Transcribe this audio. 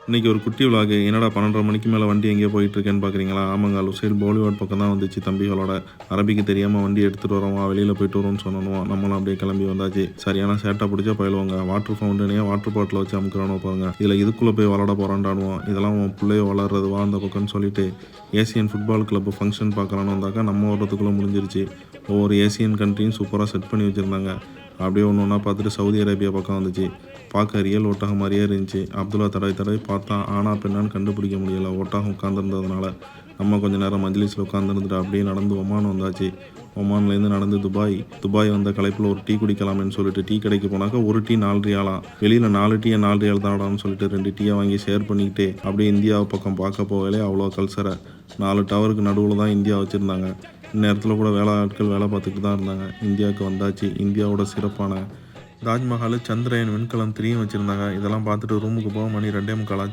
இன்றைக்கி ஒரு குட்டி விலாக். என்னடா 12:30 மணிக்கு மேலே வண்டி எங்கேயோ போயிட்டுருக்கேன்னு பார்க்குறீங்களா? ஆமாங்க, லுசைல் பாலிவுட் பக்கம் தான் வந்துச்சு தம்பிகளோட. அரபிக்கு தெரியாமல் வண்டி எடுத்துகிட்டு வரோம், வெளியில் போயிட்டு வரோம்னு சொன்னோம். நம்மளும் அப்படியே கிளம்பி வந்தாச்சு. சரியான சேட்டை பிடிச்சா பயிலுவாங்க. வாட்டர் ஃபவுண்டனையே வாட்டர் பாட்டில் வச்சு அமுக்கிறானோ பாருங்க. இதில் இதுக்குள்ளே போய் விளாட போகிறான்டானுவோம். இதெல்லாம் உன் பிள்ளைய வளர்றதுவா அந்த பக்கம்னு சொல்லிட்டு ஏசியன் ஃபுட்பால் கிளப் ஃபங்க்ஷன் பார்க்கலான்னு வந்தாக்கா நம்ம வர்றதுக்குள்ளே முடிஞ்சிருச்சு. ஒவ்வொரு ஏசியன் கண்ட்ரியும் சூப்பராக செட் பண்ணி வச்சுருந்தாங்க. அப்படியே ஒன்று ஒன்றா பார்த்துட்டு சவுதி அரேபியா பக்கம் வந்துச்சு. பார்க்க ரியல் ஒட்டகம் மாதிரியே இருந்துச்சு. அப்துல்லா தடவை பார்த்தா ஆனா பெண்ணான்னு கண்டுபிடிக்க முடியலை. ஒட்டகம் உட்காந்துருந்ததுனால நம்ம கொஞ்சம் நேரம் மஜ்லிஸில் உட்காந்துருந்துட்டு அப்படியே நடந்து ஒமான் வந்தாச்சு. ஒமான்லேருந்து நடந்து துபாய் வந்த களைப்பில் ஒரு டீ குடிக்கலாமேன்னு சொல்லிட்டு டீ கடைக்கு போனாக்கா ஒரு டீ 4 ரியாலாம். வெளியில் 4 டீயை 4 ரியால் தாடான்னு சொல்லிட்டு 2 டீயை வாங்கி ஷேர் பண்ணிக்கிட்டே அப்படியே இந்தியா பக்கம் பார்க்க போகலே அவ்வளோ கல்சரை. 4 டவருக்கு நடுவில் தான் இந்தியா வச்சுருந்தாங்க. இந்நேரத்தில் கூட ஆட்கள் வேலை பார்த்துக்கிட்டு தான் இருந்தாங்க. இந்தியாவுக்கு வந்தாச்சு. இந்தியாவோட சிறப்பான தாஜ்மஹால், சந்திரயான் விண்கலம் 3 வச்சுருந்தாங்க. இதெல்லாம் பார்த்துட்டு ரூமுக்கு போக மணி 2:45 ஆச்சு.